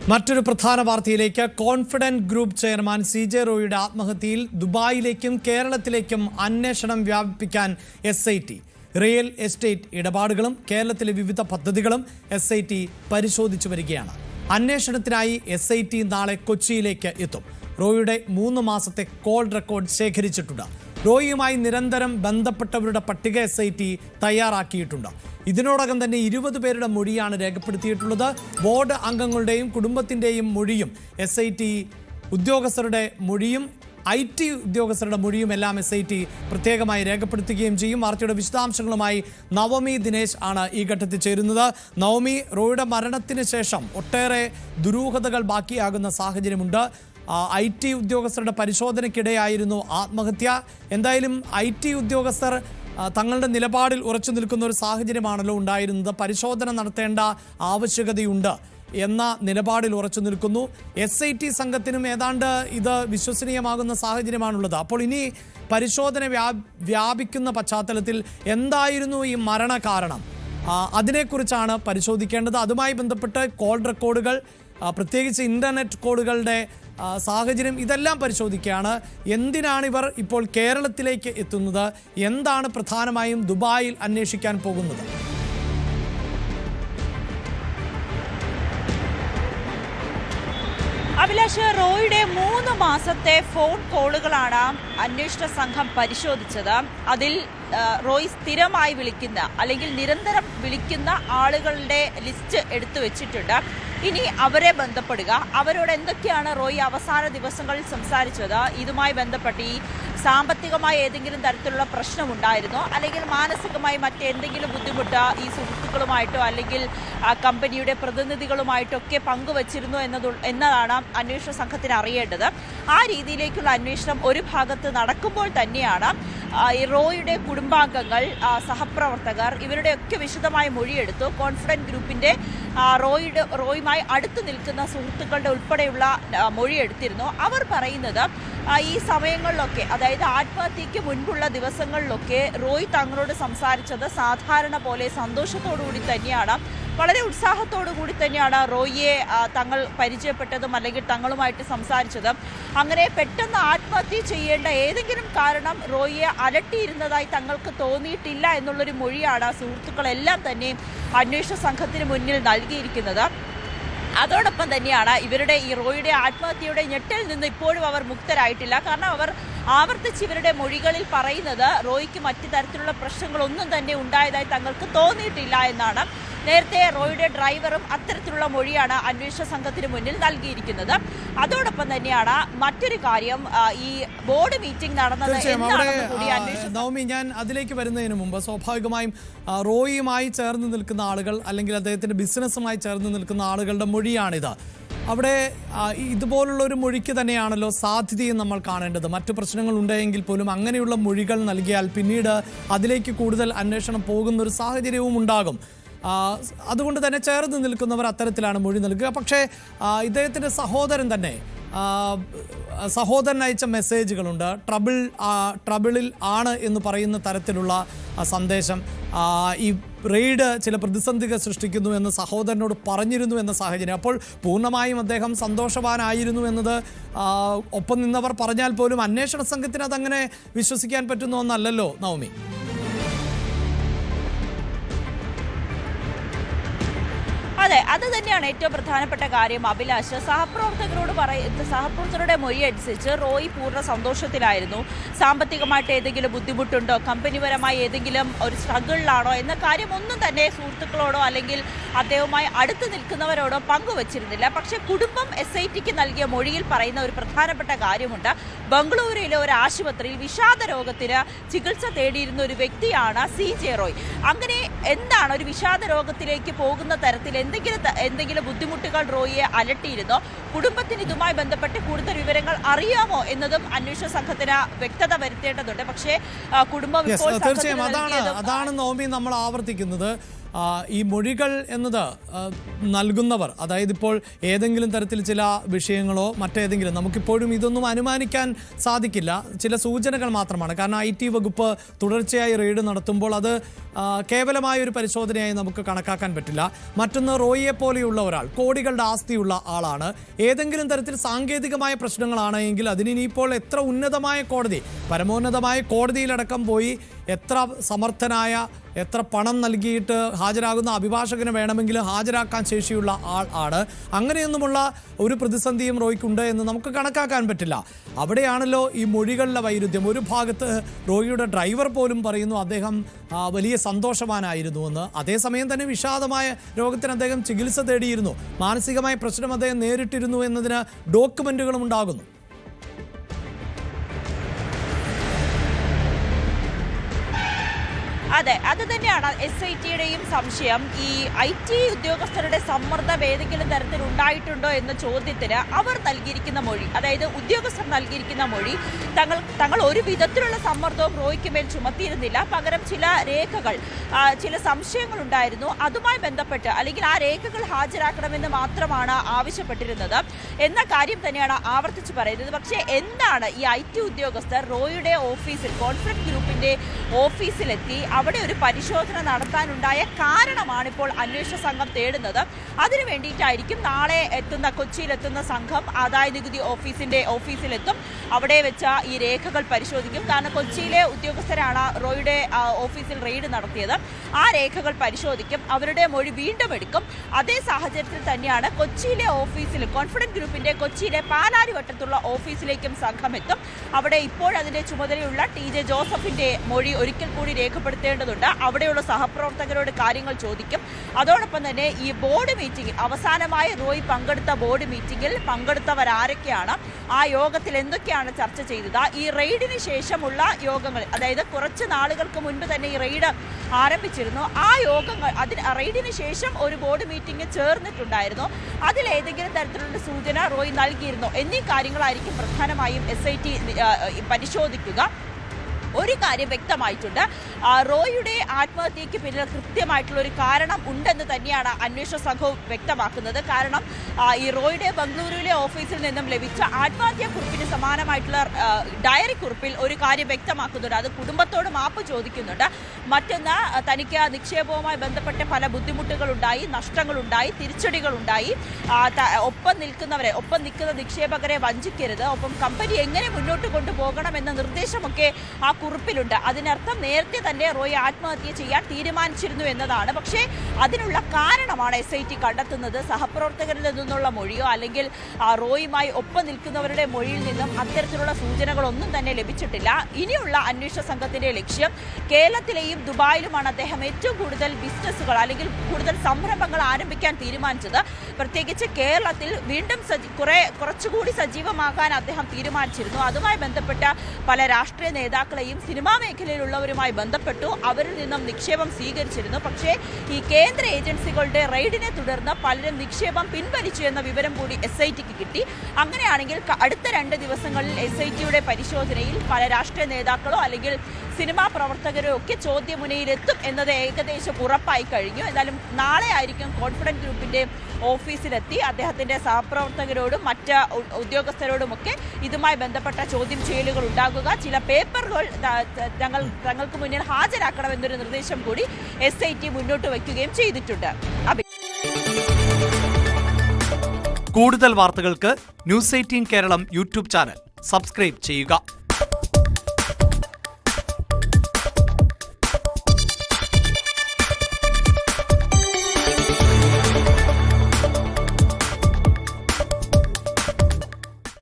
മറ്റൊരു പ്രധാന വാർത്തയിലേക്ക് കോൺഫിഡന്റ് ഗ്രൂപ്പ് ചെയർമാൻ CJ റോയിയുടെ ആത്മഹത്യയിൽ ദുബായിലേക്കും കേരളത്തിലേക്കും അന്വേഷണം വ്യാപിപ്പിക്കാൻ SIT. റിയൽ എസ്റ്റേറ്റ് ഇടപാടുകളും കേരളത്തിലെ വിവിധ പദ്ധതികളും SIT പരിശോധിച്ചു വരികയാണ്. അന്വേഷണത്തിനായി SIT നാളെ കൊച്ചിയിലേക്ക് എത്തും. റോയിയുടെ 3 മാസത്തെ കോൾ റെക്കോർഡ് ശേഖരിച്ചിട്ടുണ്ട്. റോയിയുമായി നിരന്തരം ബന്ധപ്പെട്ടവരുടെ പട്ടിക SIT തയ്യാറാക്കിയിട്ടുണ്ട്. ഇതിനോടകം തന്നെ 20 പേരുടെ മൊഴിയാണ് രേഖപ്പെടുത്തിയിട്ടുള്ളത്. ബോർഡ് അംഗങ്ങളുടെയും കുടുംബത്തിൻ്റെയും മൊഴിയും SIT ഉദ്യോഗസ്ഥരുടെ മൊഴിയും IT ഉദ്യോഗസ്ഥരുടെ മൊഴിയും എല്ലാം SIT പ്രത്യേകമായി രേഖപ്പെടുത്തുകയും ചെയ്യും. വാർത്തയുടെ വിശദാംശങ്ങളുമായി നവമി ദിനേശ് ആണ് ഈ ഘട്ടത്തിൽ ചേരുന്നത്. നവമി, റോയിയുടെ മരണത്തിന് ശേഷം ഒട്ടേറെ ദുരൂഹതകൾ ബാക്കിയാകുന്ന സാഹചര്യമുണ്ട്. IT ഉദ്യോഗസ്ഥരുടെ പരിശോധനയ്ക്കിടെയായിരുന്നു ആത്മഹത്യ. എന്തായാലും IT ഉദ്യോഗസ്ഥർ തങ്ങളുടെ നിലപാടിൽ ഉറച്ചു നിൽക്കുന്ന ഒരു സാഹചര്യമാണല്ലോ ഉണ്ടായിരുന്നത്. പരിശോധന നടത്തേണ്ട ആവശ്യകതയുണ്ട് എന്ന നിലപാടിൽ ഉറച്ചു നിൽക്കുന്നു. SIT സംഘത്തിനും ഏതാണ്ട് ഇത് വിശ്വസനീയമാകുന്ന സാഹചര്യമാണുള്ളത്. അപ്പോൾ ഇനി പരിശോധന വ്യാപിക്കുന്ന പശ്ചാത്തലത്തിൽ എന്തായിരുന്നു ഈ മരണകാരണം, അതിനെക്കുറിച്ചാണ് പരിശോധിക്കേണ്ടത്. അതുമായി ബന്ധപ്പെട്ട് കോൾ റെക്കോർഡുകൾ, പ്രത്യേകിച്ച് ഇൻ്റർനെറ്റ് കോളുകളുടെ സാഹചര്യം, ഇതെല്ലാം പരിശോധിക്കുകയാണ്. എന്തിനാണ് ഇവർ ഇപ്പോൾ കേരളത്തിലേക്ക് എത്തുന്നത്, എന്താണ് പ്രധാനമായും ദുബായിൽ അന്വേഷിക്കാൻ പോകുന്നത്? അഭിലാഷ്, റോയിയുടെ 3 മാസത്തെ ഫോൺ കോളുകളാണ് അന്വേഷണ സംഘം പരിശോധിച്ചത്. അതിൽ റോയ് സ്ഥിരമായി വിളിക്കുന്ന അല്ലെങ്കിൽ നിരന്തരം വിളിക്കുന്ന ആളുകളുടെ ലിസ്റ്റ് എടുത്തു വെച്ചിട്ടുണ്ട്. ഇനി അവരെ ബന്ധപ്പെടുക, അവരോട് എന്തൊക്കെയാണ് റോയ് അവസാന ദിവസങ്ങളിൽ സംസാരിച്ചത്, ഇതുമായി ബന്ധപ്പെട്ട് ഈ സാമ്പത്തികമായ ഏതെങ്കിലും തരത്തിലുള്ള പ്രശ്നമുണ്ടായിരുന്നോ, അല്ലെങ്കിൽ മാനസികമായി മറ്റെന്തെങ്കിലും ബുദ്ധിമുട്ട് ഈ സുഹൃത്തുക്കളുമായിട്ടോ അല്ലെങ്കിൽ കമ്പനിയുടെ പ്രതിനിധികളുമായിട്ടൊക്കെ പങ്കുവച്ചിരുന്നു എന്നതാണ് അന്വേഷണ സംഘത്തിന് അറിയേണ്ടത്. ആ രീതിയിലേക്കുള്ള അന്വേഷണം ഒരു ഭാഗത്ത് നടക്കുമ്പോൾ തന്നെയാണ് റോയിയുടെ കുടുംബാംഗങ്ങൾ, സഹപ്രവർത്തകർ, ഇവരുടെയൊക്കെ വിശദമായ മൊഴിയെടുത്തു. കോൺഫിഡന്റ് ഗ്രൂപ്പിന്റെ റോയുമായി അടുത്തു നിൽക്കുന്ന സുഹൃത്തുക്കളുടെ ഉൾപ്പെടെയുള്ള മൊഴിയെടുത്തിരുന്നു. അവർ പറയുന്നത് ഈ സമയങ്ങളിലൊക്കെ, അതായത് ആത്മഹത്യയ്ക്ക് മുൻപുള്ള ദിവസങ്ങളിലൊക്കെ റോയ് തങ്ങളോട് സംസാരിച്ചത് സാധാരണ പോലെ സന്തോഷത്തോടുകൂടി തന്നെയാണ്, വളരെ ഉത്സാഹത്തോടു കൂടി തന്നെയാണ് റോയിയെ തങ്ങൾ പരിചയപ്പെട്ടതും അല്ലെങ്കിൽ തങ്ങളുമായിട്ട് സംസാരിച്ചതും. അങ്ങനെ പെട്ടെന്ന് ആത്മഹത്യ ചെയ്യേണ്ട ഏതെങ്കിലും കാരണം റോയിയെ അലട്ടിയിരുന്നതായി തങ്ങൾക്ക് തോന്നിയിട്ടില്ല എന്നുള്ളൊരു മൊഴിയാണ് സുഹൃത്തുക്കളെല്ലാം തന്നെ അന്വേഷണ സംഘത്തിന് മുന്നിൽ നൽകിയിരിക്കുന്നത്. അതോടൊപ്പം തന്നെയാണ് ഇവരുടെ ഈ റോയിയുടെ ആത്മഹത്യയുടെ ഞെട്ടിൽ നിന്ന് ഇപ്പോഴും അവർ മുക്തരായിട്ടില്ല. കാരണം അവർ ആവർത്തിച്ച് ഇവരുടെ മൊഴികളിൽ പറയുന്നത് റോയിക്ക് മറ്റു തരത്തിലുള്ള പ്രശ്നങ്ങളൊന്നും തന്നെ ഉണ്ടായതായി തങ്ങൾക്ക് തോന്നിയിട്ടില്ല എന്നാണ്. നേരത്തെ റോയിയുടെ ഡ്രൈവറും അത്തരത്തിലുള്ള മൊഴിയാണ് അന്വേഷണ സംഘത്തിന് മുന്നിൽ നൽകിയിരിക്കുന്നത്. അതോടൊപ്പം തന്നെയാണ് മറ്റൊരു കാര്യം, ഈ ബോർഡ് മീറ്റിംഗ് നടന്നത് എന്താണെന്ന് കൂടി നവമി, ഞാൻ അതിലേക്ക് വരുന്നതിന് മുമ്പ് സ്വാഭാവികമായും റോയിയുമായി ചേർന്ന് നിൽക്കുന്ന ആളുകൾ അല്ലെങ്കിൽ അദ്ദേഹത്തിന്റെ ബിസിനസ്സുമായി ചേർന്ന് നിൽക്കുന്ന ആളുകളുടെ മൊഴിയാണിത്. അവിടെ ഇതുപോലുള്ള ഒരു മൊഴിക്ക് തന്നെയാണല്ലോ സാധ്യതയും നമ്മൾ കാണേണ്ടത്. മറ്റു പ്രശ്നങ്ങൾ ഉണ്ടെങ്കിൽ പോലും അങ്ങനെയുള്ള മൊഴികൾ നൽകിയാൽ പിന്നീട് അതിലേക്ക് കൂടുതൽ അന്വേഷണം പോകുന്ന ഒരു സാഹചര്യവും ഉണ്ടാകും. അതുകൊണ്ട് തന്നെ ചേർന്ന് നിൽക്കുന്നവർ അത്തരത്തിലാണ് മൊഴി നൽകുക. പക്ഷേ ഇദ്ദേഹത്തിൻ്റെ സഹോദരൻ അയച്ച മെസ്സേജുകളുണ്ട്. ട്രബിളിൽ ആണ് എന്ന് പറയുന്ന തരത്തിലുള്ള സന്ദേശം. ഈ റെയ്ഡ് ചില പ്രതിസന്ധികൾ സൃഷ്ടിക്കുന്നു എന്ന് സഹോദരനോട് പറഞ്ഞിരുന്നു എന്ന സാഹചര്യം. അപ്പോൾ പൂർണ്ണമായും അദ്ദേഹം സന്തോഷവാനായിരുന്നു എന്നത് ഒപ്പം നിന്നവർ പറഞ്ഞാൽ പോലും അന്വേഷണ സംഘത്തിന് അതങ്ങനെ വിശ്വസിക്കാൻ പറ്റുന്ന ഒന്നല്ലല്ലോ നവമി. അതെ, അത് തന്നെയാണ് ഏറ്റവും പ്രധാനപ്പെട്ട കാര്യം അഭിലാഷ്. സഹപ്രവർത്തകരുടെ മൊഴി അനുസരിച്ച് റോയ് പൂർണ്ണ സന്തോഷത്തിലായിരുന്നു. സാമ്പത്തികമായിട്ട് ഏതെങ്കിലും ബുദ്ധിമുട്ടുണ്ടോ, കമ്പനിപരമായി ഏതെങ്കിലും ഒരു സ്ട്രഗിളിലാണോ എന്ന കാര്യം ഒന്നും തന്നെ സുഹൃത്തുക്കളോടോ അല്ലെങ്കിൽ അദ്ദേഹവുമായി അടുത്ത് നിൽക്കുന്നവരോടോ പങ്കുവച്ചിരുന്നില്ല. പക്ഷേ കുടുംബം SITക്ക് നൽകിയ മൊഴിയിൽ പറയുന്ന ഒരു പ്രധാനപ്പെട്ട കാര്യമുണ്ട്. ബംഗളൂരുവിലെ ഒരു ആശുപത്രിയിൽ വിഷാദ രോഗത്തിന് ചികിത്സ തേടിയിരുന്ന ഒരു വ്യക്തിയാണ് CJ റോയ്. അങ്ങനെ എന്താണ് ഒരു വിഷാദ രോഗത്തിലേക്ക് പോകുന്ന തരത്തിൽ എന്തെങ്കിലും ബുദ്ധിമുട്ടുകൾ റോയിയെ അലട്ടിയിരുന്നോ, കുടുംബത്തിന് ഇതുമായി ബന്ധപ്പെട്ട് കൂടുതൽ വിവരങ്ങൾ അറിയാമോ എന്നതും അന്വേഷണ സംഘത്തിന് വ്യക്തത വരുത്തേണ്ടതുണ്ട്. പക്ഷേ കുടുംബം തീർച്ചയായും അതാണ് നവമി നമ്മൾ ആവർത്തിക്കുന്നത്. ഈ മൊഴികൾ എന്നത് നൽകുന്നവർ, അതായത് ഇപ്പോൾ ഏതെങ്കിലും തരത്തിൽ ചില വിഷയങ്ങളോ മറ്റേതെങ്കിലും, നമുക്കിപ്പോഴും ഇതൊന്നും അനുമാനിക്കാൻ സാധിക്കില്ല, ചില സൂചനകൾ മാത്രമാണ്. കാരണം IT വകുപ്പ് തുടർച്ചയായി റെയ്ഡ് നടത്തുമ്പോൾ അത് കേവലമായ ഒരു പരിശോധനയായി നമുക്ക് കണക്കാക്കാൻ പറ്റില്ല. മറ്റൊന്ന്, റോയിയെ പോലെയുള്ള ഒരാൾ കോടികളുടെ ആസ്തിയുള്ള ആളാണ്. ഏതെങ്കിലും തരത്തിൽ സാങ്കേതികമായ പ്രശ്നങ്ങളാണ് എങ്കിൽ അതിനിപ്പോൾ എത്ര ഉന്നതമായ കോടതി, പരമോന്നതമായ കോടതിയിലടക്കം പോയി എത്ര സമർത്ഥനായ, എത്ര പണം നൽകിയിട്ട് ഹാജരാകുന്ന അഭിഭാഷകന് വേണമെങ്കിലും ഹാജരാക്കാൻ ശേഷിയുള്ള ആൾ ആണ്. അങ്ങനെയൊന്നുമുള്ള ഒരു പ്രതിസന്ധിയും റോയ്ക്കുണ്ട് എന്ന് നമുക്ക് കണക്കാക്കാൻ പറ്റില്ല. അവിടെയാണല്ലോ ഈ മൊഴികളിലെ വൈരുദ്ധ്യം. ഒരു ഭാഗത്ത് റോയിയുടെ ഡ്രൈവർ പോലും പറയുന്നു അദ്ദേഹം വലിയ സന്തോഷവാനായിരുന്നുവെന്ന്. അതേസമയം തന്നെ വിഷാദമായ രോഗത്തിന് അദ്ദേഹം ചികിത്സ തേടിയിരുന്നു, മാനസികമായ പ്രശ്നം അദ്ദേഹം നേരിട്ടിരുന്നു എന്നതിന് ഡോക്യുമെന്റുകളും ഉണ്ടാകുന്നു. അതെ, അത് തന്നെയാണ് SITയുടെയും സംശയം. ഈ IT ഉദ്യോഗസ്ഥരുടെ സമ്മർദ്ദം ഏതെങ്കിലും തരത്തിൽ ഉണ്ടായിട്ടുണ്ടോ എന്ന ചോദ്യത്തിന് അവർ നൽകിയിരിക്കുന്ന മൊഴി, അതായത് ഉദ്യോഗസ്ഥർ നൽകിയിരിക്കുന്ന മൊഴി, തങ്ങൾ ഒരു വിധത്തിലുള്ള സമ്മർദ്ദവും റോയ്ക്ക് മേൽ ചുമത്തിയിരുന്നില്ല. പകരം ചില രേഖകൾ, ചില സംശയങ്ങൾ ഉണ്ടായിരുന്നു, അതുമായി ബന്ധപ്പെട്ട് അല്ലെങ്കിൽ ആ രേഖകൾ ഹാജരാക്കണമെന്ന് മാത്രമാണ് ആവശ്യപ്പെട്ടിരുന്നത് എന്ന കാര്യം തന്നെയാണ് ആവർത്തിച്ച് പറയുന്നത്. പക്ഷേ എന്താണ് ഈ IT ഉദ്യോഗസ്ഥർ റോയിയുടെ ഓഫീസിൽ, കോൺഫിഡന്റ് ഗ്രൂപ്പിന്റെ ഓഫീസിലെത്തി അവിടെ ഒരു പരിശോധന നടത്താനുണ്ടായ കാരണമാണ് ഇപ്പോൾ അന്വേഷണ സംഘം തേടുന്നത്. അതിനു വേണ്ടിയിട്ടായിരിക്കും നാളെ കൊച്ചിയിലെത്തുന്ന സംഘം ആദായ നികുതി ഓഫീസിലെത്തും. അവിടെ വെച്ച ഈ രേഖകൾ പരിശോധിക്കും. കാരണം കൊച്ചിയിലെ ഉദ്യോഗസ്ഥരാണ് റോയിയുടെ ഓഫീസിൽ റെയ്ഡ് നടത്തിയത്. ആ രേഖകൾ പരിശോധിക്കും, അവരുടെ മൊഴി വീണ്ടും എടുക്കും. അതേ സാഹചര്യത്തിൽ തന്നെയാണ് കൊച്ചിയിലെ ഓഫീസിൽ, കോൺഫിഡന്റ് ഗ്രൂപ്പിന്റെ കൊച്ചിയിലെ പാലാരിവട്ടത്തുള്ള ഓഫീസിലേക്കും സംഘം എത്തും. അവിടെ ഇപ്പോൾ അതിന്റെ ചുമതലയുള്ള TJ ജോസഫിന്റെ മൊഴി ഒരിക്കൽ കൂടി രേഖപ്പെടുത്തേണ്ടതുണ്ട്. അവിടെയുള്ള സഹപ്രവർത്തകരോട് കാര്യങ്ങൾ ചോദിക്കും. അതോടൊപ്പം തന്നെ ഈ ബോർഡ് മീറ്റിംഗിൽ, അവസാനമായി റോയ് പങ്കെടുത്ത ബോർഡ് മീറ്റിംഗിൽ പങ്കെടുത്തവരാരൊക്കെയാണ്, ആ യോഗത്തിൽ എന്തൊക്കെയാണ് ചർച്ച ചെയ്തത്, ഈ റെയ്ഡിന് ശേഷമുള്ള യോഗങ്ങൾ, അതായത് കുറച്ച് നാളുകൾക്ക് മുൻപ് തന്നെ ഈ റെയ്ഡ് ആരംഭിച്ചിരുന്നു, ആ യോഗങ്ങൾ, റെയ്ഡിന് ശേഷം ഒരു ബോർഡ് മീറ്റിംഗ് ചേർന്നിട്ടുണ്ടായിരുന്നു, അതിലേതെങ്കിലും തരത്തിലുള്ള സൂചന റോയ് നൽകിയിരുന്നു എന്നീ കാര്യങ്ങളായിരിക്കും പ്രധാനമായും SIT പരിശോധിക്കുക. ഒരു കാര്യം വ്യക്തമായിട്ടുണ്ട്, റോയിയുടെ ആത്മഹത്യയ്ക്ക് പിന്നിൽ കൃത്യമായിട്ടുള്ള ഒരു കാരണം ഉണ്ടെന്ന് തന്നെയാണ് അന്വേഷണ സംഘവും വ്യക്തമാക്കുന്നത്. കാരണം ഈ റോയിയുടെ ബംഗളൂരുവിലെ ഓഫീസിൽ നിന്നും ലഭിച്ച ആത്മഹത്യാ കുറിപ്പിന് സമാനമായിട്ടുള്ള ഡയറി കുറിപ്പിൽ ഒരു കാര്യം വ്യക്തമാക്കുന്നുണ്ട്. അത് കുടുംബത്തോട് മാപ്പ് ചോദിക്കുന്നുണ്ട്. മറ്റൊന്ന്, തനിക്ക് നിക്ഷേപവുമായി ബന്ധപ്പെട്ട പല ബുദ്ധിമുട്ടുകളുണ്ടായി, നഷ്ടങ്ങളുണ്ടായി, തിരിച്ചടികളുണ്ടായി, ഒപ്പം നിൽക്കുന്ന നിക്ഷേപകരെ വഞ്ചിക്കരുത്, ഒപ്പം കമ്പനി എങ്ങനെ മുന്നോട്ട് കൊണ്ടുപോകണമെന്ന നിർദ്ദേശമൊക്കെ ആ കുറിപ്പിലുണ്ട്. അതിനർത്ഥം നേരത്തെ തന്നെ റോയ് ആത്മഹത്യ ചെയ്യാൻ തീരുമാനിച്ചിരുന്നു എന്നതാണ്. പക്ഷേ അതിനുള്ള കാരണമാണ് SIT കണ്ടെത്തുന്നത്. സഹപ്രവർത്തകരിൽ നിന്നുള്ള മൊഴിയോ അല്ലെങ്കിൽ റോയുമായി ഒപ്പം നിൽക്കുന്നവരുടെ മൊഴിയിൽ നിന്നും അത്തരത്തിലുള്ള സൂചനകളൊന്നും തന്നെ ലഭിച്ചിട്ടില്ല. ഇനിയുള്ള അന്വേഷണ സംഘത്തിന്റെ ലക്ഷ്യം കേരളത്തിലെയും ദുബായിലുമാണ് അദ്ദേഹം ഏറ്റവും കൂടുതൽ ബിസിനസ്സുകൾ അല്ലെങ്കിൽ കൂടുതൽ സംരംഭങ്ങൾ ആരംഭിക്കാൻ തീരുമാനിച്ചത്. പ്രത്യേകിച്ച് കേരളത്തിൽ വീണ്ടും കുറച്ചുകൂടി സജീവമാകാൻ അദ്ദേഹം തീരുമാനിച്ചിരുന്നു. അതുമായി ബന്ധപ്പെട്ട പല രാഷ്ട്രീയ നേതാക്കളെയും സിനിമാ മേഖലയിലുള്ളവരുമായി ബന്ധപ്പെട്ടു, അവരിൽ നിന്നും നിക്ഷേപം സ്വീകരിച്ചിരുന്നു. പക്ഷേ ഈ കേന്ദ്ര ഏജൻസികളുടെ റെയ്ഡിനെ തുടർന്ന് പലരും നിക്ഷേപം പിൻവലിച്ചു എന്ന വിവരം കൂടി SITക്ക് കിട്ടി. അങ്ങനെയാണെങ്കിൽ അടുത്ത 2 ദിവസങ്ങളിൽ SITയുടെ പരിശോധനയിൽ പല രാഷ്ട്രീയ നേതാക്കളോ അല്ലെങ്കിൽ സിനിമാ പ്രവർത്തകരോ ഒക്കെ ചോദ്യമുനയിലെത്തും എന്നത് ഏകദേശം ഉറപ്പായി കഴിഞ്ഞു. എന്നാലും നാളെ ആയിരിക്കും കോൺഫിഡന്റ് ഗ്രൂപ്പിന്റെ ഓഫീസിലെത്തി അദ്ദേഹത്തിന്റെ സഹപ്രവർത്തകരോടും മറ്റ് ഉദ്യോഗസ്ഥരോടുമൊക്കെ ഇതുമായി ബന്ധപ്പെട്ട ചോദ്യം ചെയ്യലുകൾ ഉണ്ടാകുക. ചില പേപ്പറുകൾ തങ്ങൾക്ക് മുന്നിൽ ഹാജരാക്കണമെന്നൊരു നിർദ്ദേശം കൂടി SIT മുന്നോട്ട് വയ്ക്കുകയും ചെയ്തിട്ടുണ്ട്. കൂടുതൽ വാർത്തകൾക്ക് News 18 Keralam YouTube channel subscribe ചെയ്യുക.